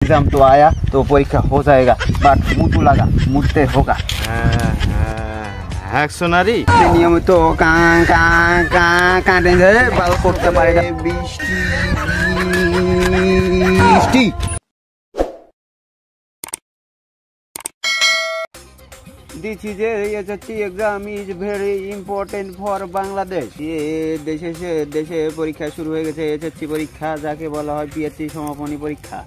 Exam तो आया तो परीक्षा हो जाएगा बट मुँह तो लगा मुझसे होगा। হ্যাকশনারি নিয়মিত কাঁ কাঁ কাঁ কাঁটে যায় ভালো করতে পারে না। বৃষ্টি বৃষ্টি This is a SSC exam is very important for Bangladesh. দেশে পরীক্ষা শুরু হয়ে গেছে এসএসসি পরীক্ষা যাকে বলা হয় পিএসসি সমাপনী পরীক্ষা।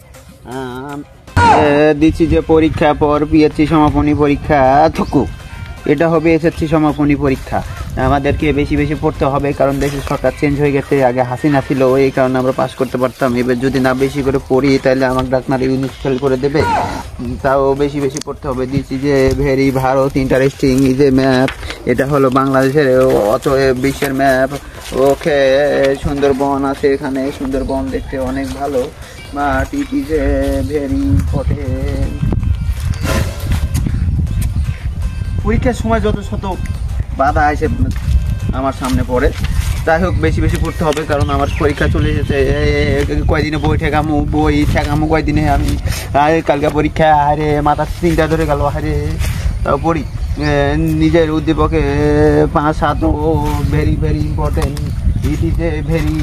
This is a পরীক্ষা পর পিএসসি সমাপনী পরীক্ষা থুকু এটা হবে এসএসসি সমাপনী পরীক্ষা। আমাদেরকে বেশি বেশি পড়তে হবে কারণ দেশের সরকার চেঞ্জ হয়ে গেছে, আগে হাসিনা ছিল এই কারণে আমরা পাস করতে পারতাম। এবার যদি না বেশি করে পড়ি তাহলে আমাকে ডাক্তার ইউনিট ফেল করে দেবে, তাও বেশি বেশি পড়তে হবে। This is a very Bharat interesting is a map. এটা হলো বাংলাদেশের অতএব বিশ্বের ম্যাপ। ওকে সুন্দরবন আছে এখানে, সুন্দরবন দেখতে অনেক ভালো but it is a very important. পরীক্ষার সময় যত শত বাধা এসে আমার সামনে পড়ে, যাই হোক বেশি বেশি পড়তে হবে কারণ আমার পরীক্ষা চলে এসেছে। কয়দিনে বই ঠেকামো কয়দিনে আমি কালকে পরীক্ষা হারে মাথা চিন্তা ধরে গেল হারে, তাও পড়ি নিজের উদ্দীপকে 5-7 very very important it is a very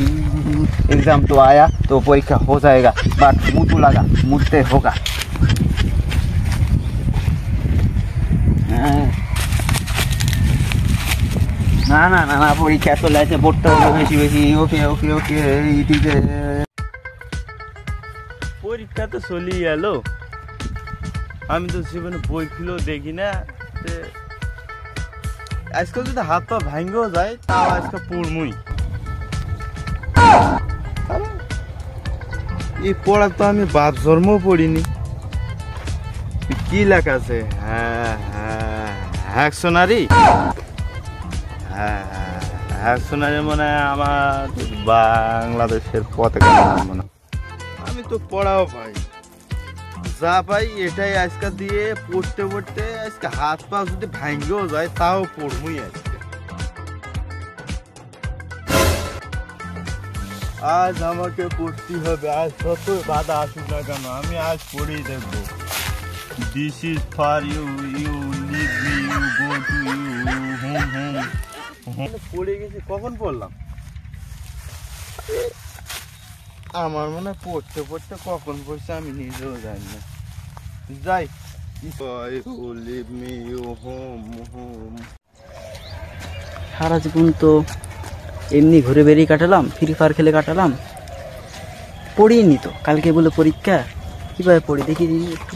exam तो आया तो परीक्षा हो जाएगा बट मुँह तो लगा मुझसे होगा। না না না না পরীক্ষা চলে আসে পড়তে হবে বেশি বেশি। ওকে ওকে ওকে ইট ইজ পরীক্ষা তো চলেই এলো, আমি তো জীবনে বই খুলেও দেখি না। আজকাল যদি হাত পা ভাঙ্গেও যায় তাও আজকে পড়মুই। এই পড়া তো আমি বাপ জন্মও পড়িনি। কি লেখা আছে? হ্যাকশনারি হ্যাকশনারি মানে আমার বাংলাদেশের পতাকা মনে। আমি তো পড়াও ভাই যা পাই এটাই আজকে দিয়ে পড়তে পড়তে আজকে হাত পা যদি ভাঙ্গেও যায় তাও পড়বই। আজকে আজ আমাকে পড়তে হবে, আজ যত বাধা আসুক না কেন আমি আজ পড়েই দেখবো। This is for you, you leave me, you go to you, home. পড়ে গেছি, কখন পড়লাম? আমার মনে পড়তে পড়তে কখন পড়ছে আমি নিজেও জানি না। যাই leave me, you home. সারা জীবন তো এমনি ঘুরে বেরিয়ে কাটালাম, ফ্রি ফায়ার খেলে কাটালাম, পড়িনি তো। কালকে বলে পরীক্ষা, কিভাবে পড়ি দেখি একটু।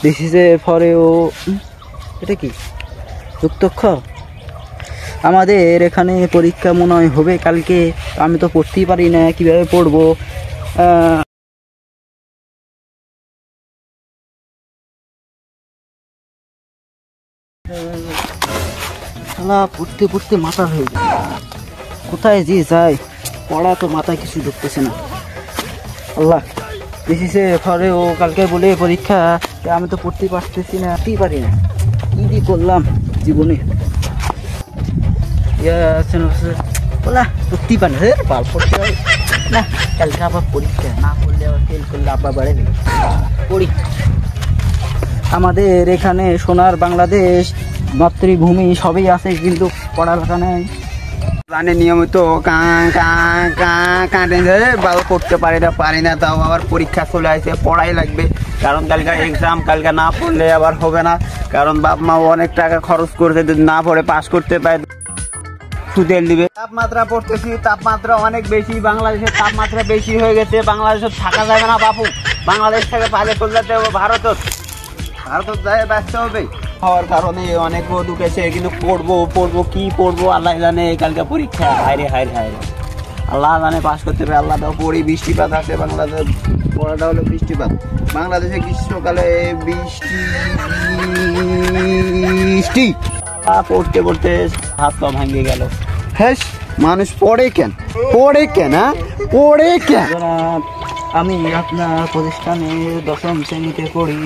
দিস ইজ এ ফর ও, এটা কি যুক্তক্ষ? আমাদের এখানে পরীক্ষা মনে হয় হবে কালকে, আমি তো পড়তেই পারি না, কিভাবে পড়বো? পড়তে পড়তে মাথা হয়ে যায়, কোথায় যে যায় পড়া তো মাথায় কিছু ঢুকতেছে না। আল্লাহ দিছে ফরে ও কালকে বলে পরীক্ষা, আমি তো পড়তে পারতেছি না, পড়তেই পারি না, কি করলাম জীবনে। বলা পড়তেই পারি না, পড়তে হবে না, কালকে আবার পরীক্ষা, না পড়লে আবার ফেল করলে আবার বাড়ে নেই। পড়ি। আমাদের এখানে সোনার বাংলাদেশ মাতৃভূমি সবই আছে কিন্তু পড়ালেখা নেই। জানে নিয়মিত কাঁ কাঁ কাঁ কাঁটে যায় ভালো করতে পারি না, তাও আবার পরীক্ষা চলে আসে পড়াই লাগবে কারণ কালকে এক্সাম, কালকে না পড়লে আবার হবে না কারণ বাপ মা অনেক টাকা খরচ করছে, যদি না পড়ে পাস করতে পারে সুদেল দিবে। তাপমাত্রা পড়তেছি, তাপমাত্রা অনেক বেশি, বাংলাদেশের তাপমাত্রা বেশি হয়ে গেছে, বাংলাদেশে থাকা যাবে না বাপু, বাংলাদেশ থেকে পালে চলে যেতে হবে ভারত যায় ব্যস্ত হবে। হওয়ার কারণে অনেক রোদ উঠেছে কিন্তু পড়বো কি পড়বো আল্লাহ জানে। কালকে পরীক্ষা, হায়রে আল্লাহ জানে পাস করতে পারে আল্লাহ দাও। পড়ি, বৃষ্টিপাত আছে বাংলাদেশ, পড়াটা হলো বৃষ্টিপাত। বাংলাদেশে গ্রীষ্মকালে বৃষ্টি পড়তে পড়তে হাত পা ভাঙে গেল। হ্যাঁ মানুষ পড়ে কেন? আমি আপনার প্রতিষ্ঠানে 10ম শ্রেণীতে পড়ি,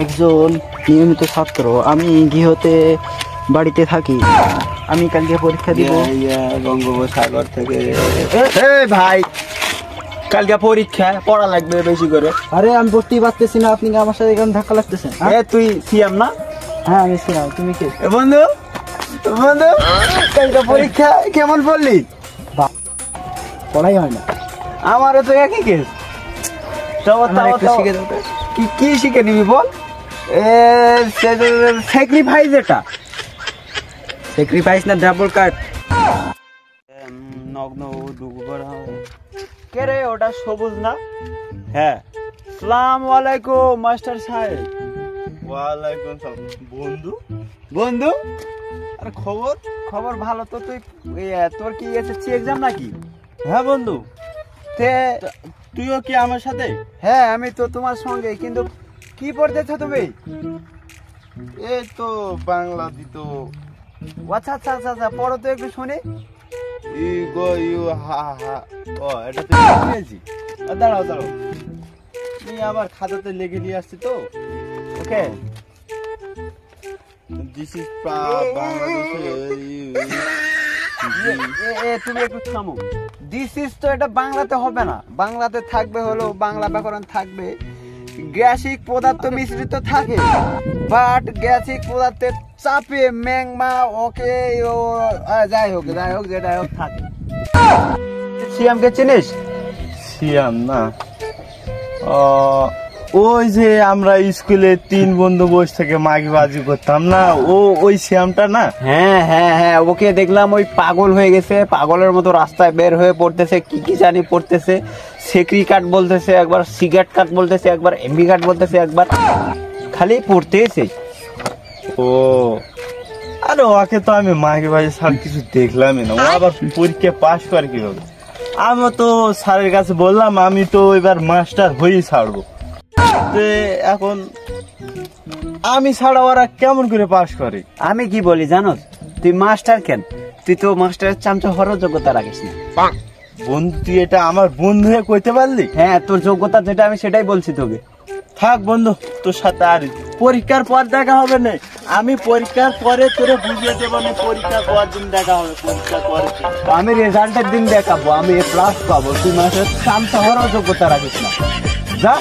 একজন নিয়মিত ছাত্র। আমি গৃহতে বাড়িতে থাকি। আমি কালকে পরীক্ষা দিব। বঙ্গোপসাগর থেকে ভাই কালকে পরীক্ষা, পড়া লাগবে বেশি করে। আরে আমি পড়তেই পারতেছি না, আপনি কি আমার সাথে এখানে ধাক্কা লাগতেছেন? এ তুই সিয়াম না? হ্যাঁ আমি ছিলাম, তুমি কে? এ বন্ধু, বন্ধু কালকে পরীক্ষা কেমন পড়লি? পড়াই হয় না। আমারও তো একই কেস। আমার একটু শিখে দাও তো। কি শিখে নিবি বল? স্যাক্রিফাইস, এটা স্যাক্রিফাইস না ডাবল কাট? নগ্ন কে রে ওটা? সবুজ না? হ্যাঁ। সালাম আলাইকুম মাস্টার সাহেব। ওয়ালাইকুম সালাম। বন্ধু? বন্ধু আর খবর? খবর ভালো তো। তুই তোর কি এসএসসি এক্সাম নাকি? হ্যাঁ বন্ধু। তে তুইও কি আমার সাথে? হ্যাঁ আমি তো তোমার সঙ্গে। কিন্তু কি পড়তেছো তুমি? এই তো বাংলা দিত। আচ্ছা আচ্ছা আচ্ছা আচ্ছা, পড়ো তো একটু শুনি। ই গো ইউ হা হা। ও এটা তো পেয়েছি। দাঁড়াও দাঁড়াও, আমি আবার খাতাতে লেগে নিয়ে আসছি তো। ওকে। দিস ইজ বাংলাদেশের তুমি একটু থামো। দিস ইজ তো এটা বাংলাতে হবে না। বাংলাতে থাকবে হলো বাংলা ব্যাকরণ থাকবে, গ্যাসিক পদার্থ মিশ্রিত থাকে, বাট গ্যাসিক পদার্থের চাপে ম্যাংমা ওকে যাই হোক যেটা হোক থাকে। সিয়ামকে চিনিস? সিয়াম না? ওই যে আমরা স্কুলে 3 বন্ধু বসে থেকে মাগিবাজি করতাম না, ওই শ্যামটা না? হ্যাঁ হ্যাঁ হ্যাঁ, ওকে দেখলাম ওই পাগল হয়ে গেছে, পাগলের মতো রাস্তায় বের হয়ে পড়তেছে, কি জানি পড়তেছে। সেক্রি কার্ড বলতেছে, একবার সিগারেট কার্ড বলতেছে, একবার এমবি কার্ড বলতেছে, একবার খালি পড়তেছে। ও আরে ওকে তো আমি মাগিবাজি ছাড়া কিছু দেখলামই না। ও আবার পরীক্ষা পাশ করে কিভাবে? আমি তো স্যারের কাছে বললাম আমি তো এবার মাস্টার হয়েই ছাড়বো। এখন আমি ছাড়া ওরা কেমন করে পাশ করে? আমি কি বলি জানো? তুই মাস্টার কেন? তুই তো মাস্টারের চামচা হওয়ার যোগ্যতা রাখিস না। বন্ধু তুই এটা আমার বন্ধু হয়ে কইতে পারলি? হ্যাঁ, তোর যোগ্যতা যেটা আমি সেটাই বলছি তোকে। থাক বন্ধু, তোর সাথে আর পরীক্ষার পর দেখা হবে না। আমি পরীক্ষার পরে তোরে বুঝিয়ে দেবো না, পরীক্ষার পর দিন দেখা হবে। পরীক্ষার পরে আমি রেজাল্টের দিন দেখাবো, আমি প্লাস পাবো। তুই মাস্টারের চামচা হওয়ার যোগ্যতা রাখিস না। যা।